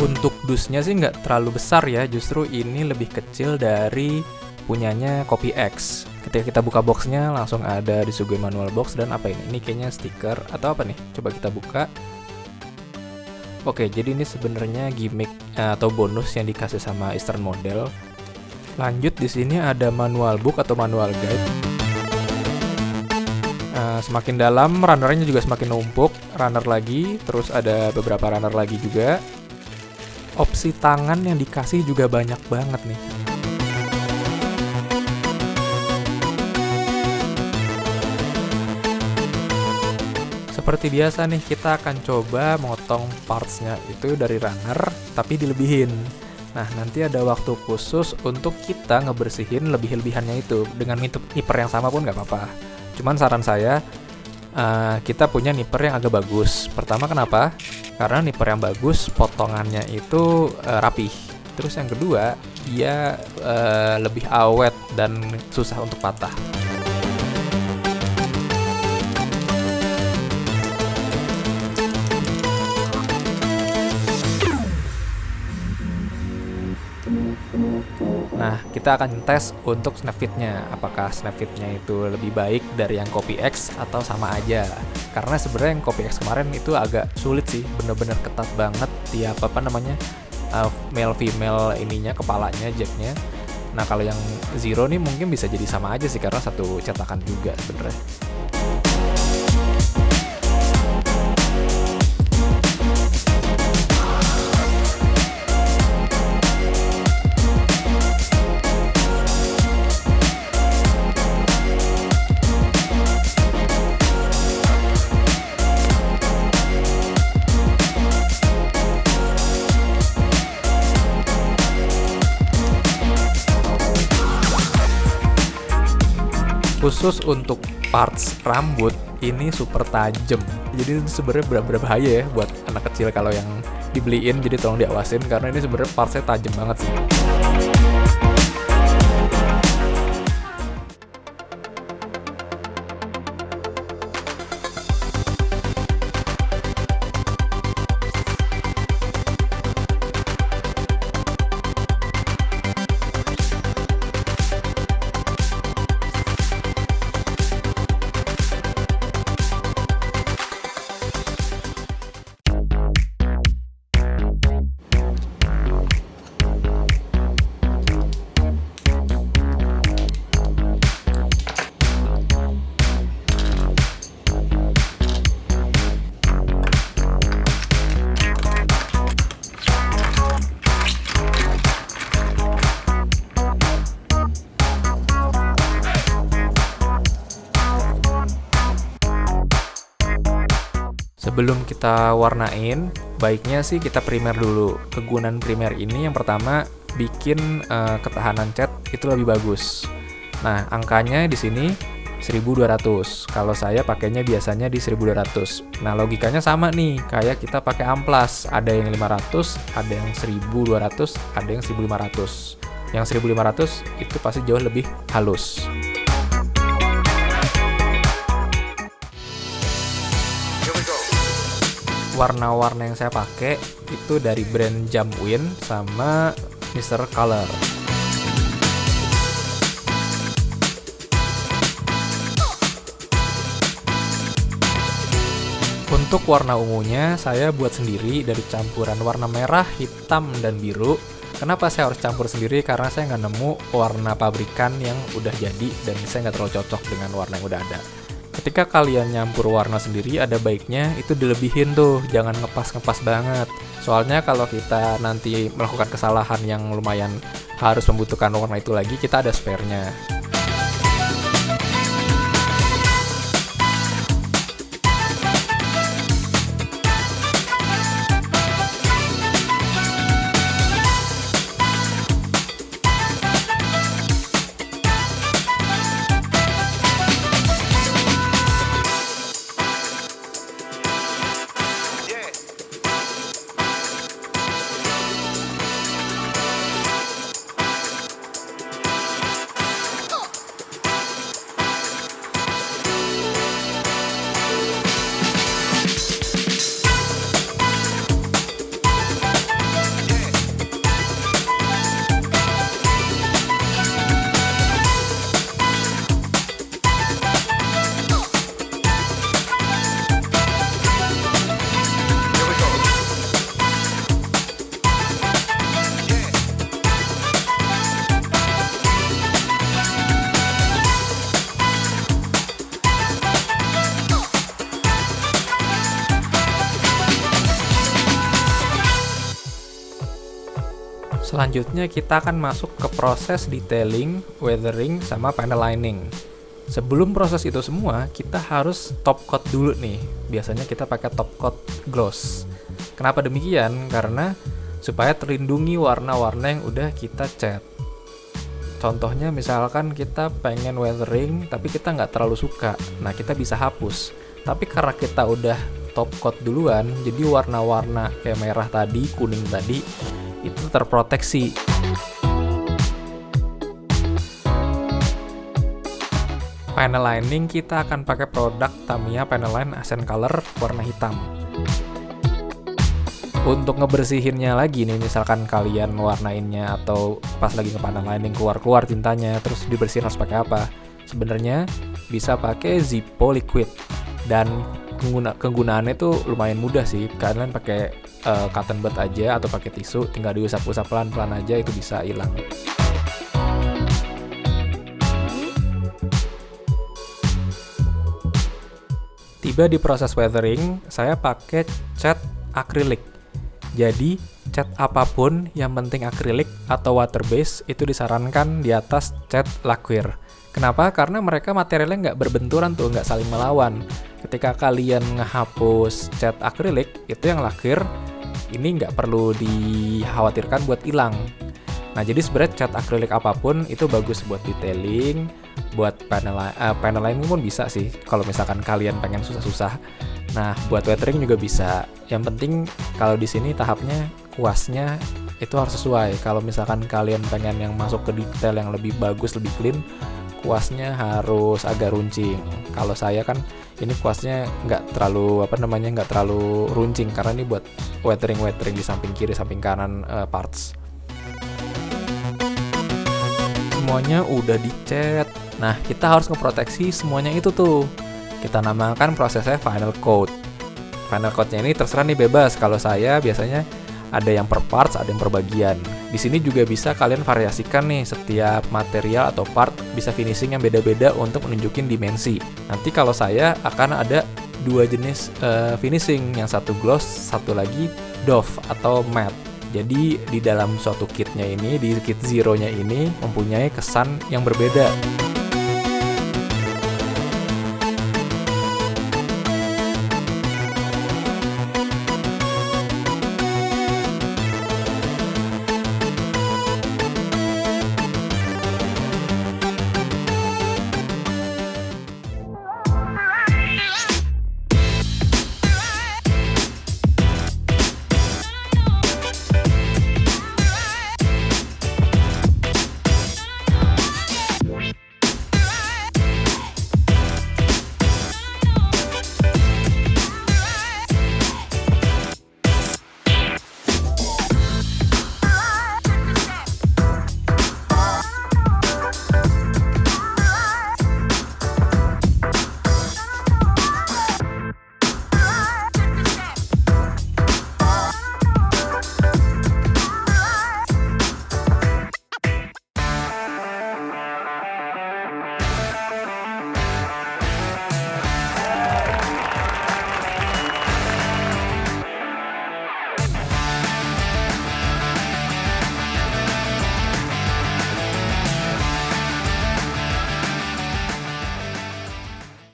Untuk dusnya sih nggak terlalu besar ya, justru ini lebih kecil dari punyanya CopyX. Ketika kita buka boxnya langsung ada disuguhi manual box dan apa ini? Ini kayaknya stiker atau apa nih? Coba kita buka. Oke, jadi ini sebenarnya gimmick atau bonus yang dikasih sama Eastern Model. Lanjut di sini ada manual book atau manual guide. Semakin dalam runnernya juga semakin numpuk, runner lagi, terus ada beberapa runner lagi juga. Opsi tangan yang dikasih juga banyak banget nih. Seperti biasa nih, kita akan coba motong partsnya itu dari runner, tapi dilebihin. Nah, nanti ada waktu khusus untuk kita ngebersihin lebih-lebihannya itu. Dengan nipper yang sama pun nggak apa-apa. Cuman saran saya, kita punya nipper yang agak bagus. Pertama kenapa? Karena nipper yang bagus, potongannya itu rapih. Terus yang kedua, dia lebih awet dan susah untuk patah. Nah, kita akan tes untuk snap fit-nya. Apakah snap fit-nya itu lebih baik dari yang CopyX atau sama aja? Karena sebenarnya yang CopyX kemarin itu agak sulit sih, bener-bener ketat banget tiap male female ininya, kepalanya, jacknya. Nah, kalau yang Zero nih mungkin bisa jadi sama aja sih, karena satu cetakan juga sebenarnya. Khusus untuk parts rambut ini super tajam. Jadi itu sebenarnya berbahaya ya buat anak kecil kalau yang dibeliin, jadi tolong diawasin karena ini sebenarnya partsnya tajam banget sih. Sebelum kita warnain, baiknya sih kita primer dulu. Kegunaan primer ini yang pertama bikin ketahanan cat itu lebih bagus. Nah, angkanya di sini 1200. Kalau saya pakainya biasanya di 1200. Nah, logikanya sama nih, kayak kita pakai amplas. Ada yang 500, ada yang 1200, ada yang 1500. Yang 1500 itu pasti jauh lebih halus. Warna-warna yang saya pakai itu dari brand Jamwin sama Mr. Color. Untuk warna ungunya saya buat sendiri dari campuran warna merah, hitam, dan biru. Kenapa saya harus campur sendiri? Karena saya nggak nemu warna pabrikan yang udah jadi dan saya nggak terlalu cocok dengan warna yang udah ada. Ketika kalian nyampur warna sendiri, ada baiknya itu dilebihin tuh, jangan ngepas-ngepas banget. Soalnya kalau kita nanti melakukan kesalahan yang lumayan harus membutuhkan warna itu lagi, kita ada spare-nya. Selanjutnya kita akan masuk ke proses detailing, weathering, sama panel lining. Sebelum proses itu semua, kita harus top coat dulu nih. Biasanya kita pakai top coat gloss. Kenapa demikian? Karena supaya terlindungi warna-warna yang udah kita cat. Contohnya misalkan kita pengen weathering tapi kita nggak terlalu suka, nah kita bisa hapus. Tapi karena kita udah top coat duluan, jadi warna-warna kayak merah tadi, kuning tadi itu terproteksi. Panel lining kita akan pakai produk Tamiya Panel Line Accent Color warna hitam. Untuk ngebersihinnya lagi nih, misalkan kalian warnainnya atau pas lagi nge-panel lining keluar-keluar tintanya, terus dibersihin harus pakai apa? Sebenarnya bisa pakai Zippo Liquid, dan kegunaannya tuh lumayan mudah sih. Kalian pakai cotton bud aja atau pakai tisu, tinggal diusap-usap pelan-pelan aja itu bisa hilang. Tiba di proses weathering, saya pakai cat akrilik. Jadi, cat apapun yang penting akrilik atau water base itu disarankan di atas cat lacquer. Kenapa? Karena mereka materialnya nggak berbenturan tuh, nggak saling melawan. Ketika kalian ngehapus cat akrilik, itu yang lacquer, ini nggak perlu dikhawatirkan buat hilang. Nah, jadi sebenarnya cat akrilik apapun itu bagus buat detailing, buat panel lining pun bisa sih, kalau misalkan kalian pengen susah-susah. Nah, buat weathering juga bisa. Yang penting kalau di sini tahapnya kuasnya itu harus sesuai. Kalau misalkan kalian pengen yang masuk ke detail yang lebih bagus, lebih clean, kuasnya harus agak runcing. Kalau saya kan ini kuasnya nggak terlalu runcing karena ini buat weathering di samping kiri, samping kanan parts. Semuanya udah dicat. Nah, kita harus ngeproteksi semuanya itu tuh. Kita namakan prosesnya final coat. Final coatnya ini terserah nih, bebas. Kalau saya biasanya ada yang per parts, ada yang per bagian. Di sini juga bisa kalian variasikan nih, setiap material atau part bisa finishing yang beda-beda untuk menunjukin dimensi. Nanti kalau saya akan ada dua jenis finishing, yang satu gloss, satu lagi doff atau matte. Jadi di dalam suatu kitnya ini, di kit Zero-nya ini mempunyai kesan yang berbeda.